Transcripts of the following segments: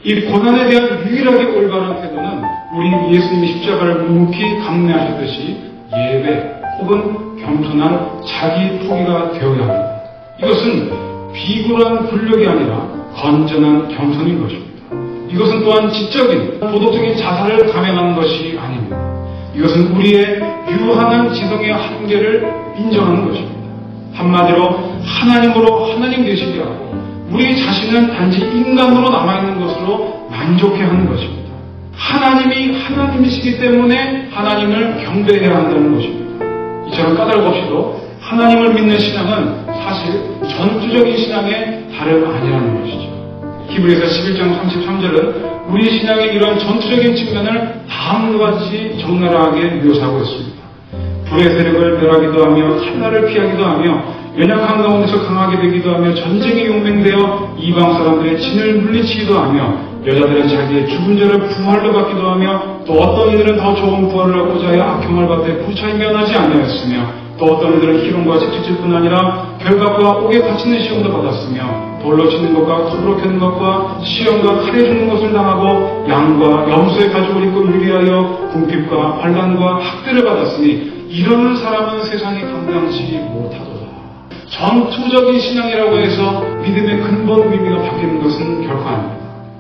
이 고난에 대한 유일하게 올바른 태도는 우리 예수님이 십자가를 묵묵히 감내하셨듯이 예배 혹은 겸손한 자기 포기가 되어야 합니다. 이것은 비굴한 굴욕이 아니라 건전한 겸손인 것입니다. 이것은 또한 지적인 도덕적인 자살을 감행하는 것이 아닙니다. 이것은 우리의 유한한 지성의 한계를 인정하는 것입니다. 한마디로 하나님으로 하나님 되시게 하고 우리 자신은 단지 인간으로 남아있는 것으로 만족해하는 것입니다. 하나님이 하나님이시기 때문에 하나님을 경배해야 한다는 것입니다. 이처럼 까닭 없이도 하나님을 믿는 신앙은 사실 전투적인 신앙의 다름 아니라는 것이죠. 히브리서 11장 33절은 우리 신앙의 이런 전투적인 측면을 다음과 같이 적나라하게 묘사하고 있습니다. 불의 세력을 멸하기도 하며 칼날을 피하기도 하며 연약한 가운데서 강하게 되기도 하며 전쟁에 용맹되어 이방 사람들의 진을 물리치기도 하며 여자들은 자기의 죽은 자를 부활로 받기도 하며 또 어떤 이들은 더 좋은 부활을 하고자 하여 악형을 받되 부차히 면하지 아니하였으며 또 어떤 이들은 희롱과 채찍질뿐 아니라 결박과 옥에 갇히는 시험도 받았으며 돌로 치는 것과 컵으로 켜는 것과 시험과 칼에 죽는 것을 당하고 양과 염소의 가죽을 입고 유리하여 궁핍과 환난과 학대를 받았으니 이런 사람은 세상이 감당치 못하도다. 전투적인 신앙이라고 해서 믿음의 근본 의미가 바뀌는 것은 결코 아닙니다.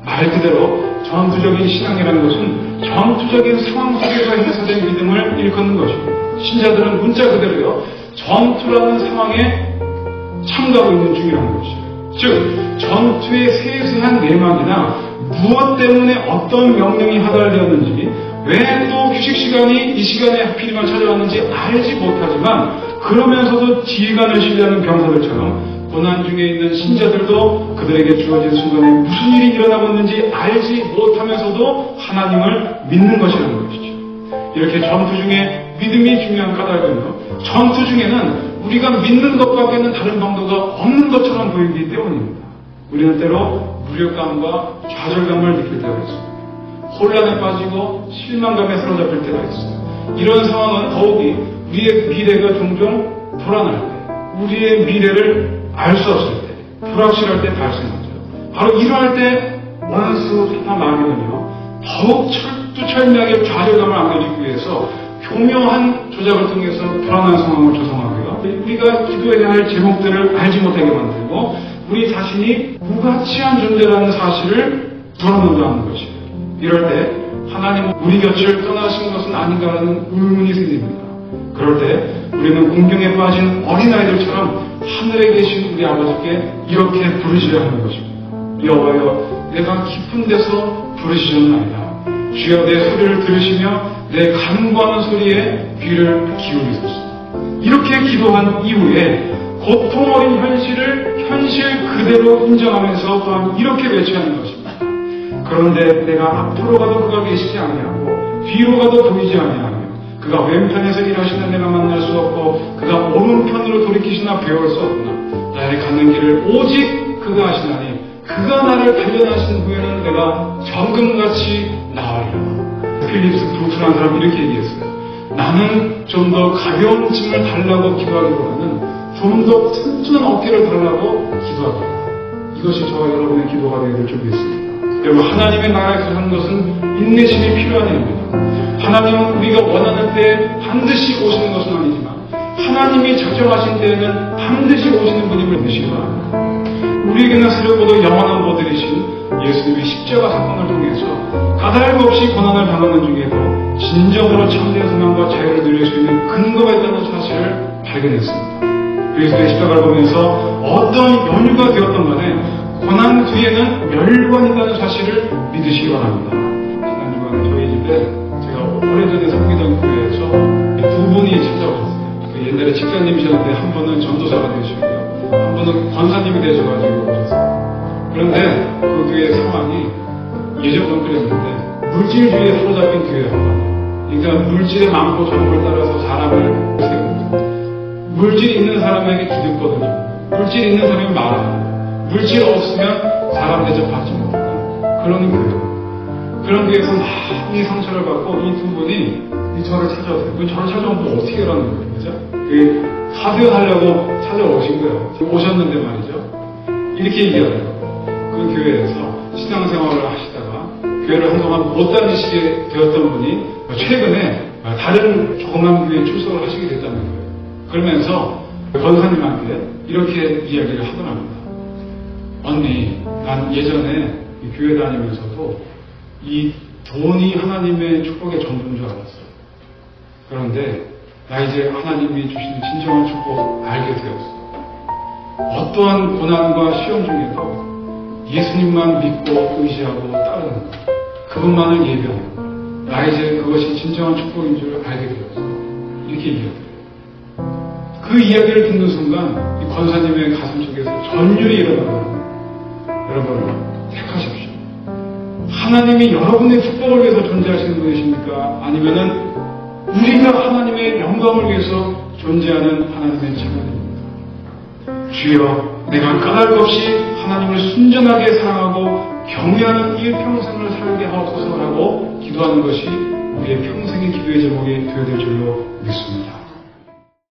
말 그대로 전투적인 신앙이라는 것은 전투적인 상황 속에서 행사된 믿음을 일컫는 것입니다. 신자들은 문자 그대로요, 전투라는 상황에 참가하고 있는 중이라는 것이죠. 즉, 전투의 세세한 내막이나 무엇 때문에 어떤 명령이 하달되었는지, 왜 또 휴식 시간이 이 시간에 하필이만 찾아왔는지 알지 못하지만, 그러면서도 지휘관을 신뢰하는 병사들처럼 고난 중에 있는 신자들도 그들에게 주어진 순간에 무슨 일이 일어나고 있는지 알지 못하면서도 하나님을 믿는 것이라는 것이죠. 이렇게 전투 중에 믿음이 중요한 까닭은요, 전투 중에는 우리가 믿는 것밖에는 다른 방도가 없는 것처럼 보이기 때문입니다. 우리는 때로 무력감과 좌절감을 느낄 때가 있습니다. 혼란에 빠지고 실망감에 사로잡힐 때가 있어요. 이런 상황은 더욱이 우리의 미래가 종종 불안할 때, 우리의 미래를 알 수 없을 때, 불확실할 때 발생하죠. 바로 이러할 때 원수 사탄 마귀는요, 더욱 철두철미하게 좌절감을 안겨주기 위해서 교묘한 조작을 통해서 불안한 상황을 조성하고요, 우리가 기도해야 할 제목들을 알지 못하게 만들고 우리 자신이 무가치한 존재라는 사실을 드러낸다는 것이에요. 이럴 때 하나님은 우리 곁을 떠나신 것은 아닌가라는 의문이 생깁니다. 그럴 때 우리는 공경에 빠진 어린아이들처럼 하늘에 계신 우리 아버지께 이렇게 부르시려 하는 것입니다. 여호와여, 내가 깊은 데서 부르시셨나이다. 주여, 내 소리를 들으시며 내 간구하는 소리에 귀를 기울이소서. 이렇게 기도한 이후에 고통 어린 현실을 현실 그대로 인정하면서 또한 이렇게 외쳐야 하는 것입니다. 그런데 내가 앞으로 가도 그가 계시지 아니하고 뒤로 가도 보이지 아니하며 그가 왼편에서 일하시는 내가 만날 수 없고 그가 오른편으로 돌이키시나 배울 수 없구나. 나의 가는 길을 오직 그가 하시나니 그가 나를 단련하신 후에는 내가 정금같이 나으리라. 필립스 브루크라는 사람이 이렇게 얘기했어요. 나는 좀 더 가벼운 짐을 달라고 기도하기보다는 좀 더 튼튼한 어깨를 달라고 기도하겠다. 이것이 저와 여러분의 기도가 되기를 준비했습니다. 여러분, 하나님의 나라에 가는 것은 인내심이 필요한 일입니다. 하나님은 우리가 원하는 때에 반드시 오시는 것은 아니지만 하나님이 작정하신 때에는 반드시 오시는 분임을 믿으시기 바랍니다. 우리에게는 새롭고도 영원한 보들이신 예수님의 십자가 사건을 통해서 까닭 없이 고난을 당하는 중에도 진정으로 참된 소망과 자유를 누릴 수 있는 근거가 있다는 사실을 발견했습니다. 그리스도의 십자가를 보면서 어떤 연유가 되었던 간에 고난 뒤에는 멸관이라는 사실을 믿으시기 바랍니다. 지난주간에 저희 집에 제가 오래전에 섬기던 교회에서 두 분이 찾아오셨어요. 옛날에 직장님이셨는데 한 분은 전도사가 되시고요, 한 분은 권사님이 되셔가지고 오셨어요. 그런데 그 교회 상황이 예전부터 그랬는데 물질주의에 사로잡힌 교회라고. 그러니까 물질의 많고 적음을 따라서 사람을 세우고, 물질이 있는 사람에게 기득거든요. 물질이 있는 사람이 말하고, 물질 없으면 사람 대접받지 못하는 그런 교회. 그런 교회에서 많이 상처를 받고 이 두 분이 저를 찾아오세요. 저를 찾아오면 어떻게 하라는 거예요, 그죠? 하교하려고 찾아오신 거예요. 오셨는데 말이죠. 이렇게 얘기하더라고요. 그 교회에서 신앙생활을 하시다 교회를 한동안 못 다니시게 되었던 분이 최근에 다른 조그만 교회에 출석을 하시게 됐다는 거예요. 그러면서 권사님한테 이렇게 이야기를 하더랍니다. 언니, 난 예전에 교회 다니면서도 이 돈이 하나님의 축복의 전부인 줄 알았어요. 그런데 나 이제 하나님이 주시는 진정한 축복 알게 되었어. 어떠한 고난과 시험 중에도 예수님만 믿고 의지하고 따르는 것, 그분만을 예배하는 것, 나 이제 그것이 진정한 축복인 줄 알게 되었어. 이렇게 얘기하더래요. 그 이야기를 듣는 순간 이 권사님의 가슴 속에서 전율이 일어나더라고요. 여러분, 택하십시오. 하나님이 여러분의 축복을 위해서 존재하시는 분이십니까? 아니면은 우리가 하나님의 영광을 위해서 존재하는 하나님의 자녀입니다. 주여, 내가 까닭 없이 하나님을 순전하게 사랑하고 경외하는 일평생을 살게 하옵소서라고 기도하는 것이 우리의 평생의 기도의 제목이 되어야 될 줄로 믿습니다.